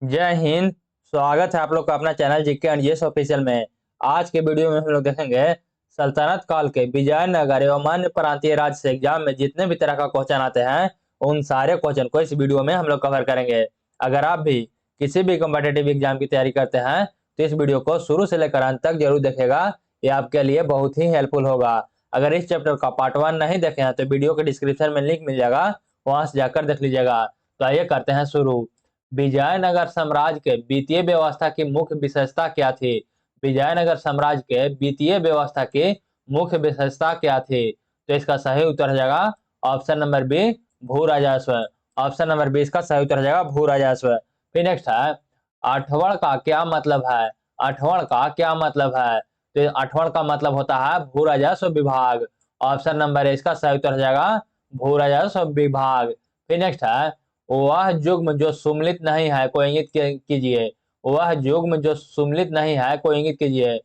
जय हिंद। स्वागत है आप लोग का अपना channel GK and yes official में। आज के वीडियो में हम लोग देखेंगे सल्तनत काल के विजयनगर एवं अन्य प्रांतीय राज्य से एग्जाम में जितने भी तरह का क्वेश्चन आते हैं उन सारे क्वेश्चन को इस वीडियो में हम लोग कवर करेंगे। अगर आप भी किसी भी कॉम्पिटेटिव एग्जाम की तैयारी करते हैं तो इस वीडियो को शुरू से लेकर अंत तक जरूर देखेगा। ये आपके लिए बहुत ही हेल्पफुल होगा। अगर इस चैप्टर का पार्ट 1 नहीं देखे हैं तो वीडियो के डिस्क्रिप्शन में लिंक मिल जाएगा, वहां से जाकर देख लीजिएगा। तो आइए करते हैं शुरू। विजयनगर साम्राज्य के वित्तीय व्यवस्था की मुख्य विशेषता क्या थी? विजयनगर साम्राज्य के वित्तीय व्यवस्था की मुख्य विशेषता क्या थी? तो इसका सही उत्तर हो जाएगा ऑप्शन नंबर बी, भू राजस्व। ऑप्शन नंबर बी इसका सही उत्तर हो जाएगा भू राजस्व। फिर नेक्स्ट है, आठवड़ का क्या मतलब है? आठवड़ का क्या मतलब है? तो आठवड़ का मतलब होता है भू राजस्व विभाग। ऑप्शन नंबर ए इसका सही उत्तर हो जाएगा भू राजस्व विभाग। फिर नेक्स्ट है, वह युग्म जो सुमलित नहीं है को इंगित कीजिए। वह युग्म जो सुमलित नहीं है को इंगित कीजिए।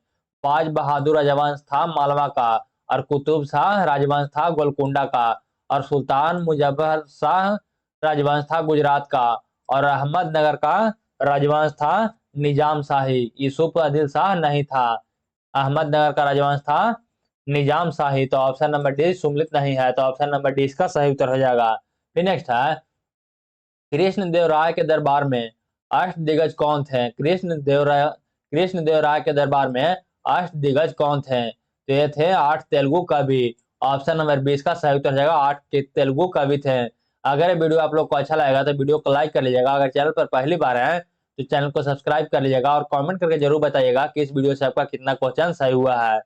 बाज बहादुर राजवंश था मालवा का, और कुतुब शाह राजवंश था गोलकुंडा का, और सुल्तान मुजफ्फर शाह राजवंश था गुजरात का, और अहमदनगर का राजवंश था निजाम शाही। यूसुफ आदिल शाह नहीं था। अहमदनगर का राजवंश था निजाम शाही। तो ऑप्शन नंबर डी सुमलित नहीं है, तो ऑप्शन नंबर डी इसका सही उत्तर हो जाएगा। फिर नेक्स्ट है, कृष्णदेवराय के दरबार में अष्टदिग्गज कौन थे? कृष्णदेवराय के दरबार में अष्टदिग्गज कौन थे? तो ये थे 8 तेलुगु कवि। ऑप्शन नंबर 20 का सही उत्तर जाएगा 8 तेलुगु कवि थे। अगर ये वीडियो आप लोग को अच्छा लगेगा तो वीडियो को लाइक कर लीजिएगा। अगर चैनल पर पहली बार है तो चैनल को सब्सक्राइब कर लीजिएगा और कमेंट करके जरूर बताइएगा कि इस वीडियो से आपका कितना क्वेश्चन सही हुआ है।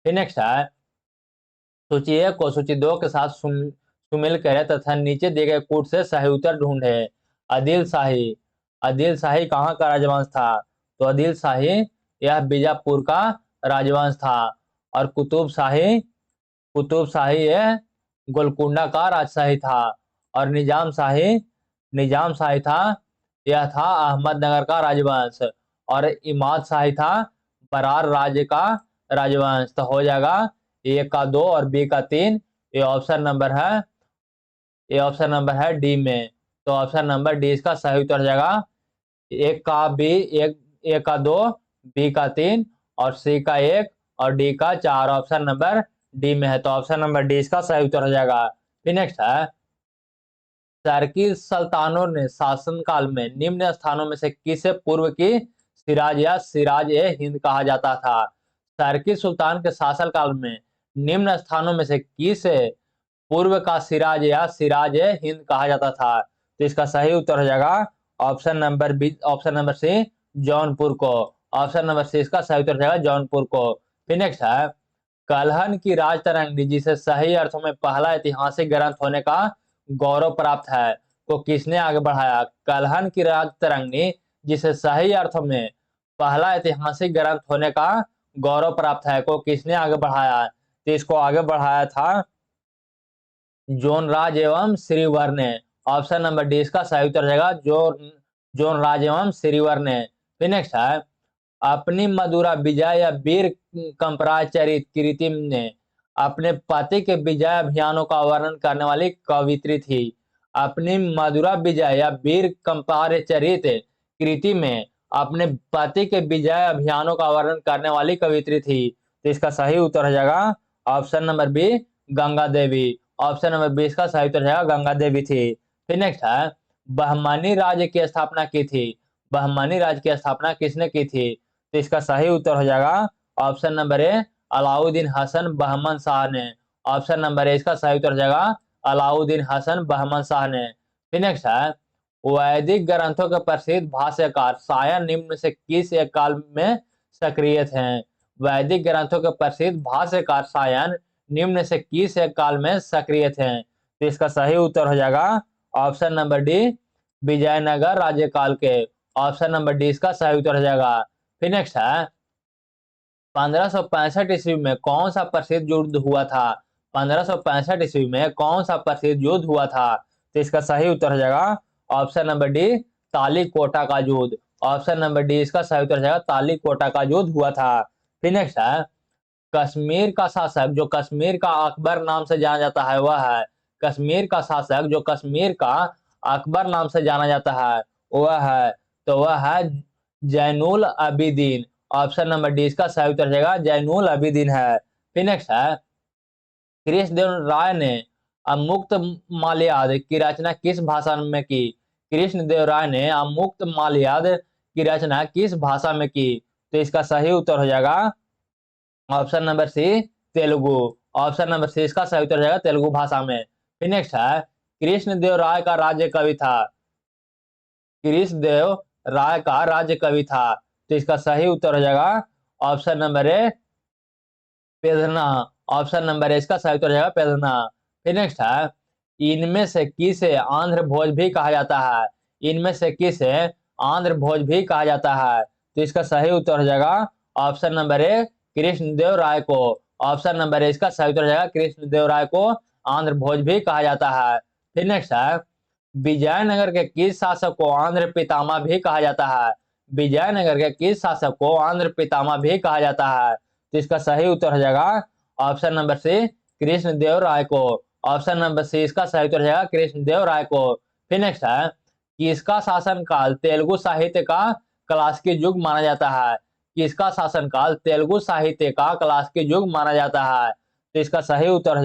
फिर नेक्स्ट है, सूची 1 को सूची 2 के साथ सुमेल करें तथा नीचे दिए गए कूट से सही उत्तर ढूंढे। आदिल शाही। आदिल शाही कहाँ का राजवंश था? तो आदिल शाही यह बीजापुर का राजवंश था। और कुतुब शाही यह गोलकुंडा का राजशाही था। और निजाम शाही था, यह था अहमदनगर का राजवंश। और इमाद शाही था बरार राज्य का राजवंश। तो हो जाएगा ए का 2 और बी का 3। ये ऑप्शन नंबर है, ये ऑप्शन नंबर है डी में। तो ऑप्शन नंबर डी इसका सही उत्तर हो जाएगा। एक का बी, एक का 2, बी का 3 और सी का 1 और डी का 4 ऑप्शन नंबर डी में है। तो ऑप्शन नंबर डी इसका सही उत्तर हो जाएगा। फिर नेक्स्ट है, टर्की सल्तानों ने शासनकाल में निम्न स्थानों में से किसे पूर्व की सिराज या सिराज ए हिंद कहा जाता था? टर्की सुल्तान के शासनकाल में निम्न स्थानों में से किसे पूर्व का सिराज या सिराज ए हिंद कहा जाता था? तो इसका सही उत्तर हो जाएगा option number B, option number C Jaunpur को। ऑप्शन नंबर सी इसका सही उत्तर हो जाएगा जौनपुर को। फिर नेक्स्ट है, कलहन की राजतरंगिणी जिसे सही अर्थों में पहला ऐतिहासिक ग्रंथ होने का गौरव प्राप्त है को किसने आगे बढ़ाया? कलहन की राजतरंगिणी जिसे सही अर्थों में पहला ऐतिहासिक ग्रंथ होने का गौरव प्राप्त है को किसने आगे बढ़ाया? तो इसको आगे बढ़ाया था जोनराज एवं श्रीवर ने। ऑप्शन नंबर डी इसका सही उत्तर रहेगा जोनराज एवं श्रीवर ने। फिर नेक्स्ट है, अपनी मधुरा विजय या वीर कंपराग चरित कृति ने अपने पति के विजय अभियानों का वर्णन करने वाली कवित्री थी। अपनी मधुरा विजय या वीर कंपार चरित कृति में अपने पति के विजय अभियानों का वर्णन करने वाली कवित्री थी। तो इसका सही उत्तर हो जाएगा option number B Ganga Devi. Option number 20 का सही उत्तर है गंगा देवी थी। फिर नेक्स्ट है, बहमनी राज्य की स्थापना की थी। बहमनी राज्य की स्थापना किसने की थी? तो इसका सही उत्तर हो जाएगा option number A Alauddin Hasan Bahman Shah ने। ऑप्शन नंबर ए इसका सही उत्तर हो जाएगा अलाउद्दीन हसन बहमन शाह ने। फिर नेक्स्ट है, वैदिक ग्रंथों के प्रसिद्ध भाष्यकार शायद निम्न में से किस एक काल में सक्रिय थे? वैदिक ग्रंथों के प्रसिद्ध भाष्यकार शायद निम्न से किस एक काल में सक्रिय थे? तो इसका सही उत्तर हो जाएगा ऑप्शन नंबर डी विजयनगर राज्यकाल के। ऑप्शन नंबर डी इसका सही उत्तर हो जाएगा। फिर नेक्स्ट है, 1565 ईस्वी में कौन सा प्रसिद्ध युद्ध हुआ था? 1565 ईस्वी में कौन सा प्रसिद्ध युद्ध हुआ था? तो इसका सही उत्तर हो जाएगा ऑप्शन नंबर डी तालीकोटा का युद्ध। ऑप्शन नंबर डी इसका सही उत्तर हो जाएगा तालीकोटा का युद्ध हुआ था। फिर नेक्स्ट है, कश्मीर का शासक जो कश्मीर का अकबर नाम से जाना जाता है वह है। कश्मीर का शासक जो कश्मीर का अकबर नाम से जाना जाता है वह है तो वह है Zainul Abidin. Option number D इसका सही उत्तर हो जाएगा, जैनुल आबिदीन है। फिर नेक्स्ट है, कृष्णदेव राय ने अमुक्त माल्याद की रचना किस भाषा में की? कृष्णदेव राय ने अमुक्त माल्याद की रचना किस भाषा में की? तो इसका सही उत्तर हो जाएगा option number C, Telugu. Option number C इसका सही उत्तर हो जाएगा, तेलुगु भाषा में। फिर नेक्स्ट है, कृष्णदेव राय का राज्य कवि था? कृष्णदेव राय का राज्य कवि था, तो इसका सही उत्तर हो जाएगा option number A, Pedana. Option number A इसका सही उत्तर हो जाएगा, पेदना। फिर नेक्स्ट है, इनमें से किसे आंध्र भोज भी कहा जाता है? इनमें से किसे आंध्र भोज भी कहा जाता है? तो इसका सही उत्तर हो जाएगा ऑप्शन नंबर ए, कृष्णदेव राय को। ऑप्शन नंबर ए इसका सही उत्तर हो जाएगा, कृष्णदेव राय को आंध्र भोज भी कहा जाता है। फिर नेक्स्ट है, विजयनगर के किस शासक को आंध्र पितामह भी कहा जाता है? विजयनगर के किस शासक को आंध्र पितामह भी कहा जाता है? तो इसका सही उत्तर हो जाएगा ऑप्शन नंबर सी, कृष्णदेव राय को। ऑप्शन नंबर सी इसका सही उत्तर हो जाएगा, कृष्णदेव राय को। फिर नेक्स्ट है, किसका शासनकाल तेलुगु साहित्य का क्लासिक युग माना जाता है? किसका शासनकाल तेलुगु साहित्य का क्लासिक युग माना जाता है? तो इसका सही उत्तर हो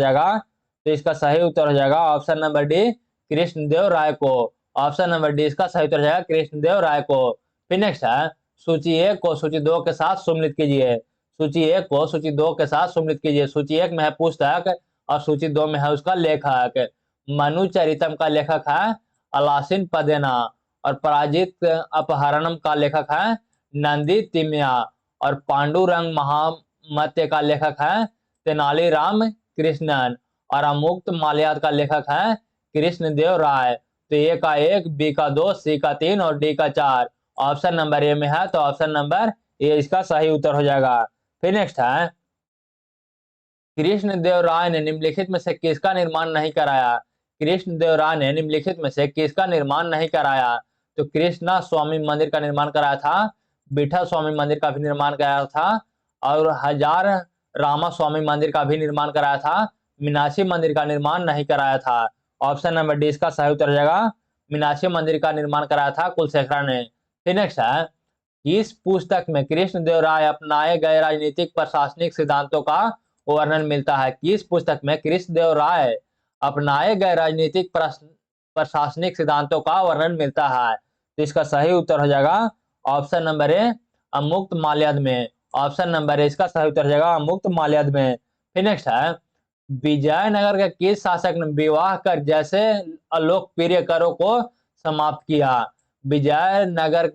जाएगा, ऑप्शन नंबर डी, कृष्णदेव राय को। ऑप्शन नंबर डी इसका सही उत्तर है कृष्णदेव राय को। फिर नेक्स्ट है, सूची एक को सूची दो के साथ सम्मिलित कीजिए। सूची एक को सूची दो के साथ सम्मिलित कीजिए। सूची एक में है पुस्तक और सूची दो में है उसका लेखक। मनु चरितम का लेखक है अलासिन पदेना, और पराजित अपहरणम का लेखक है नंदी तिम्या, और पांडुरंग महामत्य का लेखक है तेनालीराम कृष्णन, और अमुक्त माल्याद का लेखक है कृष्णदेव राय। तो ए का एक, बी का दो, सी का तीन और डी का चार। ऑप्शन नंबर ए में है, तो ऑप्शन नंबर ए इसका सही उत्तर हो जाएगा। फिर नेक्स्ट है, कृष्णदेव राय ने निम्नलिखित में से किसका निर्माण नहीं कराया? कृष्णदेव राय ने निम्नलिखित में से किसका निर्माण नहीं कराया? तो कृष्णा स्वामी मंदिर का निर्माण कराया था, विठल स्वामी मंदिर का भी निर्माण कराया था, और हजार रामा स्वामी मंदिर का भी निर्माण कराया था, मीनाक्षी मंदिर का निर्माण नहीं कराया था। ऑप्शन नंबर डी इसका सही उत्तर हो जाएगा, मीनाक्षी मंदिर का निर्माण कराया था कुलशेखरा ने। फिर नेक्स्ट है, इस पुस्तक में कृष्णदेव राय अपनाए गए राजनीतिक प्रशासनिक सिद्धांतों का वर्णन मिलता है? किस पुस्तक में कृष्णदेव राय अपनाए गए राजनीतिक प्रशासनिक सिद्धांतों का वर्णन मिलता है? तो इसका सही उत्तर हो जाएगा ऑप्शन नंबर ए, अमुक्त माल्याद में। ऑप्शन नंबर ए इसका सही उत्तर हो जाएगा, अमुक्त माल्याद में। फिर नेक्स्ट है, विजयनगर के किस शासक ने विवाह कर जैसे अलोकप्रिय करों को समाप्त किया? विजयनगर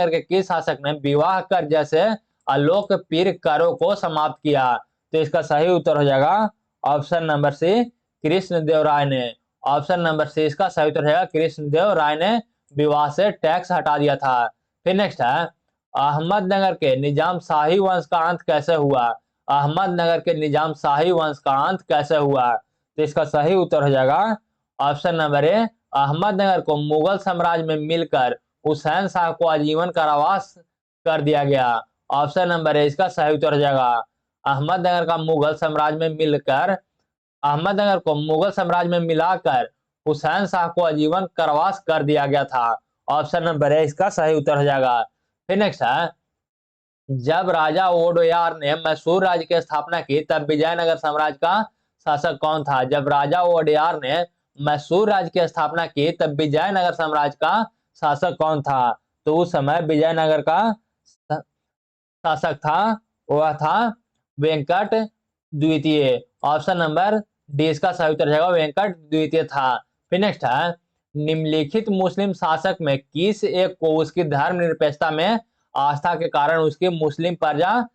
के किस शासक ने विवाह कर जैसे अलोकप्रिय करों को समाप्त किया? तो इसका सही उत्तर हो जाएगा ऑप्शन नंबर सी, कृष्णदेव राय ने। ऑप्शन नंबर सी इसका सही उत्तर है, कृष्णदेव राय ने विवाह से टैक्स हटा दिया था। फिर नेक्स्ट है, अहमदनगर के निजाम शाही वंश का अंत कैसे हुआ? अहमदनगर के निजाम शाही वंश का अंत कैसे हुआ? तो इसका सही उत्तर हो जाएगा ऑप्शन नंबर ए, अहमदनगर को मुगल साम्राज्य में मिलकर हुसैन शाह को आजीवन कारावास कर दिया गया। ऑप्शन नंबर ए इसका सही उत्तर हो जाएगा, अहमदनगर का मुगल साम्राज्य में मिलकर, अहमदनगर को मुगल साम्राज्य में मिलाकर हुसैन शाह को आजीवन कारावास कर दिया गया था। ऑप्शन नंबर ए इसका सही उत्तर हो जाएगा। फिर नेक्स्ट है, जब राजा वोडेयार ने मैसूर राज्य की स्थापना की तब विजयनगर साम्राज्य का शासक कौन था? जब राजा वोडेयार ने मैसूर राज्य की स्थापना की तब विजयनगर साम्राज्य का शासक कौन था? तो उस समय विजयनगर का शासक था, वह था वेंकट द्वितीय। ऑप्शन नंबर डी इसका सही उत्तर रहेगा, वेंकट द्वितीय था। फिर नेक्स्ट है, निम्नलिखित मुस्लिम शासक में किस एक को उसकी धर्मनिरपेक्षता में आस्था के कारण उसकी मुस्लिम प्रजा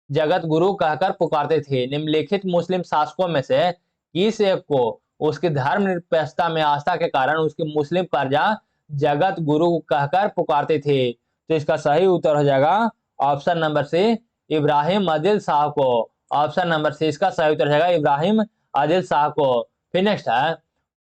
जगत गुरु कहकर पुकारते थे? निम्नलिखित मुस्लिम शासकों में से किस एक को उसकी धर्मनिरपेक्षता में आस्था के कारण उसकी मुस्लिम प्रजा जगत गुरु कहकर पुकारते थे? तो इसका सही उत्तर हो जाएगा option number C, Ibrahim Adil Shah को। ऑप्शन नंबर सी इसका सही उत्तर रहेगा, इब्राहिम आदिल शाह को। फिर नेक्स्ट है,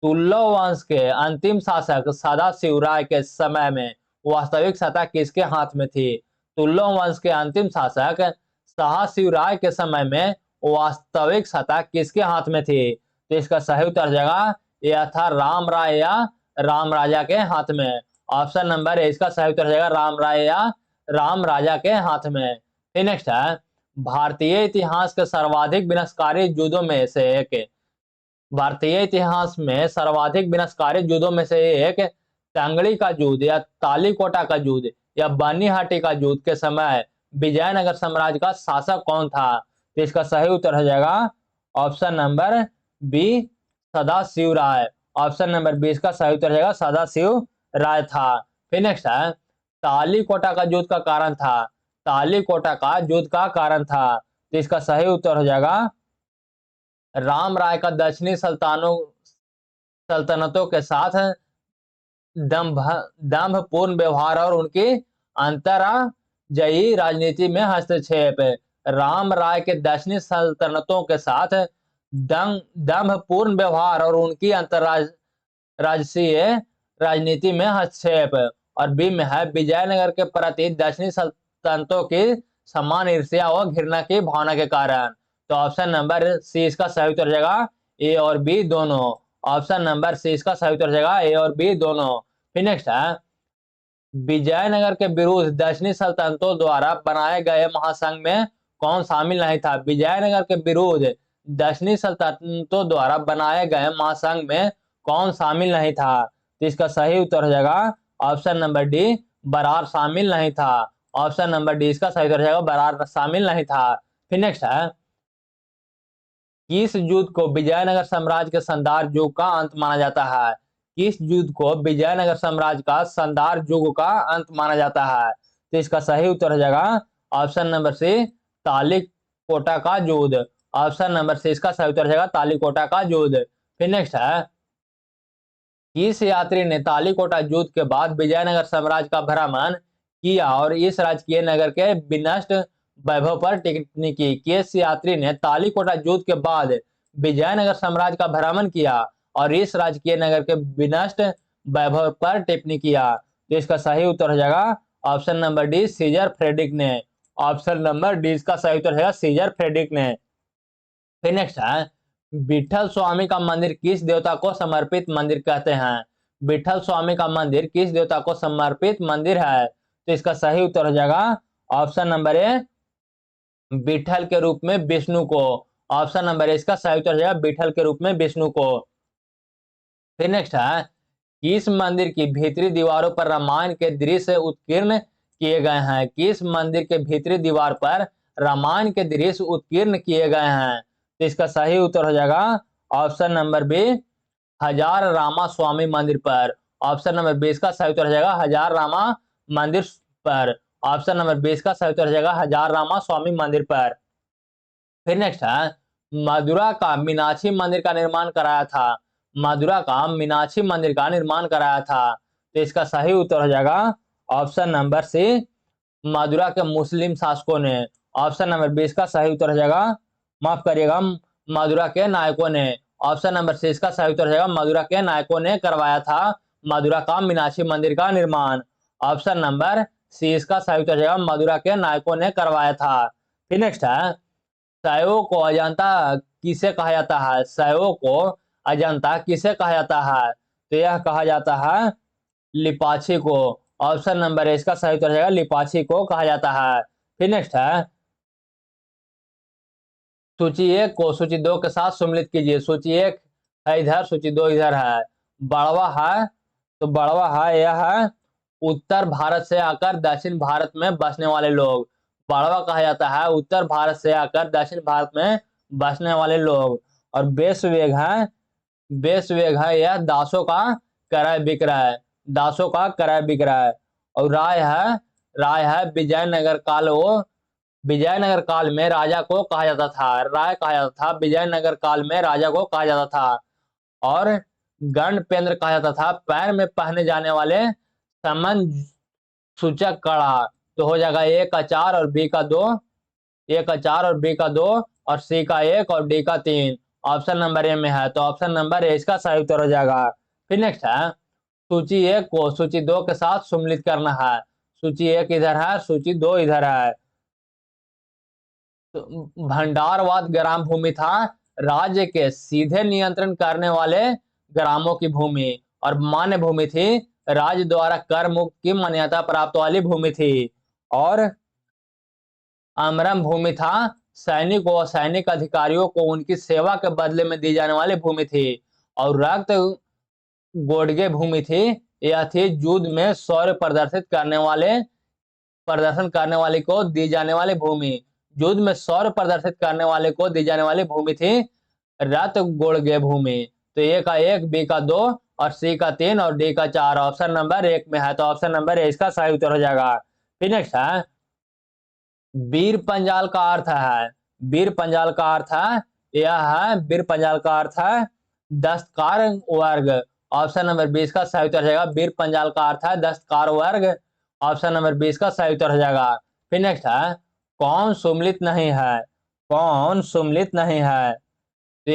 तुल्लो वंश के अंतिम शासक सदाशिव राय के समय में वास्तविक सत्ता किसके हाथ में थी? तुल्लो वंश के अंतिम शासक सदाशिव राय के समय में वास्तविक सत्ता किसके हाथ में थी? तो इसका सही उत्तर हो जाएगा, यह था राम राय या राम राजा के हाथ में। ऑप्शन नंबर ए इसका सही उत्तर हो जाएगा राम राय या राम राजा के हाथ में। फिर नेक्स्ट है, भारतीय इतिहास के सर्वाधिक विनाशकारी युद्धों में से एक, भारतीय इतिहास में सर्वाधिक विनाशकारी युद्धों में से एक टांगड़ी का युद्ध या तालीकोटा का युद्ध या बनीहाटी का युद्ध के समय विजयनगर साम्राज्य का शासक कौन था? तो इसका सही उत्तर हो जाएगा ऑप्शन नंबर बी सदाशिव राय। ऑप्शन नंबर बी इसका सही उत्तर हो जाएगा सदाशिव राय था। फिर नेक्स्ट है, तालीकोटा का युद्ध का कारण था, तालीकोटा का युद्ध का कारण था, तो इसका सही उत्तर हो जाएगा राम राय का दक्षिणी सल्तनतों के साथ दंभपूर्ण व्यवहार और उनकी अंतराजयी राजनीति में हस्तक्षेप। राम राय के दक्षिणी सल्तनतों के साथ दंभपूर्ण व्यवहार और उनकी अंतरराज्यीय राजनीति में हस्तक्षेप। और बी में है विजयनगर के प्रति दक्षिणी सल्तनतों की समान ईर्ष्या और घृणा की भावना के कारण। तो ऑप्शन नंबर सी इसका सही उत्तर हो जाएगा ए और बी दोनों। ऑप्शन नंबर सी इसका सही उत्तर हो जाएगा ए और बी दोनों। फिर नेक्स्ट है, विजयनगर के विरुद्ध दक्षिणी सल्तनतों द्वारा बनाए गए महासंघ में कौन शामिल नहीं था? विजयनगर के विरुद्ध दक्षिणी सल्तनतों द्वारा बनाए गए महासंघ में कौन शामिल नहीं था? तो इसका सही उत्तर हो जाएगा ऑप्शन नंबर डी बरार शामिल नहीं था। ऑप्शन नंबर डी इसका सही उत्तर हो जाएगा बरार शामिल नहीं था। फिर नेक्स्ट है, किस युद्ध को विजयनगर साम्राज्य के शानदार युग का अंत माना जाता है? किस युद्ध को विजयनगर साम्राज्य का शानदार युग का अंत माना जाता है? तो इसका सही उत्तर हो जाएगा ऑप्शन नंबर सी तालीकोटा का युद्ध। ऑप्शन नंबर सी इसका सही उत्तर हो जाएगा तालीकोटा का युद्ध। फिर नेक्स्ट है, किस यात्री ने तालीकोटा युद्ध के बाद विजयनगर साम्राज्य का भ्रमण किया और इस राजकीय नगर के विनष्ट वैभव पर टिप्पणी की? किस यात्री ने तालीकोटा युद्ध के बाद विजयनगर साम्राज्य का भ्रमण किया और इस राजकीय नगर के विनष्ट वैभव पर टिप्पणी किया? तो इसका सही उत्तर हो जाएगा option number D Caesar Frederick ने। ऑप्शन नंबर डी इसका सही उत्तर है सीजर फ्रेडरिक ने। फिर नेक्स्ट है, विठल स्वामी का मंदिर किस देवता को समर्पित मंदिर कहते हैं? विठल स्वामी का मंदिर किस देवता को समर्पित मंदिर है? तो इसका सही उत्तर हो जाएगा ऑप्शन नंबर ए विठल के रूप में विष्णु को। ऑप्शन नंबर ए इसका सही उत्तर हो जाएगा विठल के रूप में विष्णु को। फिर नेक्स्ट है, किस मंदिर की भीतरी दीवारों पर रामायण के दृश्य उत्कीर्ण किए गए हैं? किस मंदिर के भीतरी दीवार पर रामायण के दृश्य उत्कीर्ण किए गए हैं? तो इसका सही उत्तर हो जाएगा ऑप्शन नंबर बी हजार रामा स्वामी मंदिर पर। ऑप्शन नंबर बी इसका सही उत्तर हो जाएगा हजार रामा मंदिर पर। ऑप्शन नंबर 20 का सही उत्तर हो जाएगा हजार रामा स्वामी मंदिर पर। फिर नेक्स्ट है, मदुरा का मीनाक्षी मंदिर का निर्माण कराया था? मदुरा का मीनाक्षी मंदिर का निर्माण कराया था? तो इसका सही उत्तर हो जाएगा ऑप्शन नंबर सी मदुरा के मुस्लिम शासकों ने। ऑप्शन नंबर 20 का सही उत्तर हो जाएगा, माफ करिएगा, मदुरा के नायकों ने। ऑप्शन नंबर सी इसका सही उत्तर हो जाएगा मदुरा के नायकों ने करवाया था मदुरा का मीनाक्षी मंदिर का निर्माण। ऑप्शन नंबर सी इसका सही उत्तर हो जाएगा मदुरा के नायकों ने करवाया था। फिर नेक्स्ट है, शैवों को अजंता किसे कहा जाता है? शैवों को अजंता किसे कहा जाता है? तो यह कहा जाता है लिपाछी को। ऑप्शन नंबर ए इसका सही उत्तर हो जाएगा लिपाछी को कहा जाता है। फिर नेक्स्ट है, सूची 1 को सूची 2 के साथ सम्मिलित कीजिए। सूची 1 है इधर, सूची 2 इधर है। बड़वा है, तो बड़वा है यह है उत्तर भारत से आकर दक्षिण भारत में बसने वाले लोग। बड़वा कहा जाता है उत्तर भारत से आकर दक्षिण भारत में बसने वाले लोग। और बेसवेग है, बेसवेग है यह दासों का क्रय विक्रय, दासों का क्रय विक्रय। और राय है, राय है विजयनगर काल, वो विजयनगर काल में राजा को कहा जाता था, राय कहा जाता था, विजयनगर काल में राजा को कहा जाता था। और गणपेंद्र कहा जाता था पैर में पहने जाने वाले समन सूचक कड़ा। तो हो जाएगा ए का 4 और बी का 2, ए का 4 और बी का 2 और सी का 1 और डी का 3। ऑप्शन नंबर ए में है, तो ऑप्शन नंबर ए इसका सही उत्तर हो जाएगा। फिर नेक्स्ट है, सूची 1 को सूची 2 के साथ सम्मिलित करना है। सूची 1 इधर है, सूची 2 इधर है। तो भंडारवाद ग्राम भूमि था राज्य के सीधे नियंत्रण करने वाले ग्रामों की भूमि, और मान्य भूमि थी राज्य द्वारा कर मुक्त की मान्यता प्राप्त वाली भूमि थी। और अमरम भूमि था सैनिक व सैनिक अधिकारियों को उनकी सेवा के बदले में दी जाने वाली भूमि थी। और रक्त गोडगे भूमि थी, यह थी युद्ध में शौर्य प्रदर्शन करने वाले को दी जाने वाली भूमि। युद्ध में शौर्य प्रदर्शित करने वाले को दी जाने वाली भूमि थी रत गोड़गे भूमि। तो ए का 1, बी का 2 और सी का 3 और डी का 4 ऑप्शन नंबर 1 में है। तो ऑप्शन नंबर ए इसका सही उत्तर हो जाएगा। फिर नेक्स्ट है वीर पंजाल का अर्थ है। वीर पंजाल का अर्थ है, यह है वीर पंजाल का अर्थ है दस्तकार वर्ग। ऑप्शन नंबर 20 का सही उत्तर हो जाएगा। वीर पंजाल का अर्थ है दस्तकार वर्ग। ऑप्शन नंबर 20 का सही उत्तर हो जाएगा। फिर नेक्स्ट है कौन सुमलित नहीं है। कौन सुमलित नहीं है। तो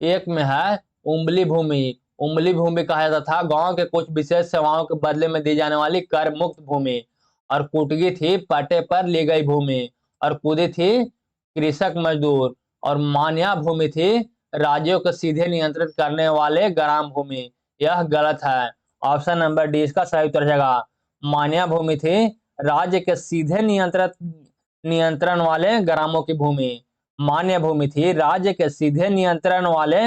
एक में है उम्बली भूमि। उम्बली भूमि कहा जाता था गांव के कुछ विशेष सेवाओं के बदले में दी जाने वाली कर मुक्त भूमि। और कुटगी थी पट्टे पर ली गई भूमि। और कुदी थी कृषक मजदूर। और मान्या भूमि थी राज्यों को सीधे नियंत्रित करने वाले ग्राम भूमि। यह गलत है। ऑप्शन नंबर डी इसका सही उत्तर जाएगा। मान्या भूमि थी राज्य के सीधे नियंत्रण वाले ग्रामों की भूमि। मान्य भूमि थी राज्य के सीधे नियंत्रण वाले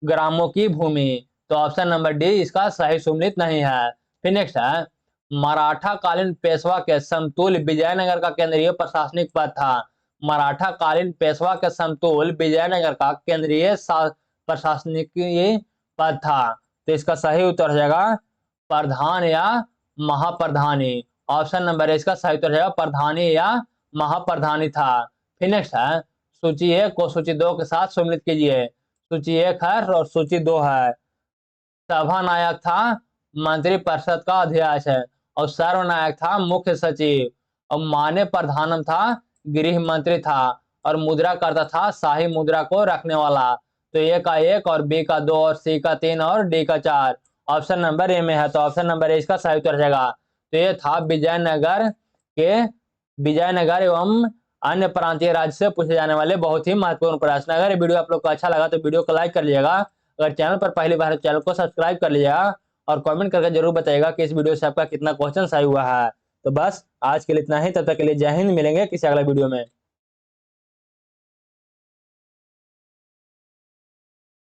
ग्रामों की भूमि। तो ऑप्शन नंबर डी इसका सही सुमेलित नहीं है। फिर नेक्स्ट है मराठा कालीन पेशवा के समतुल्य विजयनगर का केंद्रीय प्रशासनिक पद था। मराठा कालीन पेशवा के समतुल्य विजयनगर का केंद्रीय प्रशासनिक पद था। तो इसका सही उत्तर हो जाएगा प्रधान या महाप्रधानी। ऑप्शन नंबर इसका सही उत्तर हो जाएगा प्रधानी या महाप्रधानी था। फिर नेक्स्ट है सूची 1 को सूची 2 के साथ सम्मिलित कीजिए। सूची 1 है और सूची 2 है। सभानायक था मंत्रिपरिषद का अध्यक्ष है। और सर्वनायक था मुख्य सचिव। और मान्य प्रधानम था गृह मंत्री था। और मुद्रा करता था शाही मुद्रा को रखने वाला। तो ए का 1 और बी का 2 और सी का 3 और डी का 4 ऑप्शन नंबर ए में है। तो ऑप्शन नंबर ए इसका सही उत्तर जाएगा। तो ये था विजयनगर एवं अन्य प्रांतीय राज्य से पूछे जाने वाले बहुत ही महत्वपूर्ण प्रश्न। अगर ये वीडियो आप लोग को अच्छा लगा तो वीडियो को लाइक कर लीजिएगा। अगर चैनल पर पहली बार चैनल को सब्सक्राइब कर लीजिएगा। और कमेंट करके जरूर बताइएगा कि इस वीडियो से आपका कितना क्वेश्चन सही हुआ है। तो बस आज के लिए इतना ही। तब तक के लिए जय हिंद। मिलेंगे किसी अगला वीडियो में।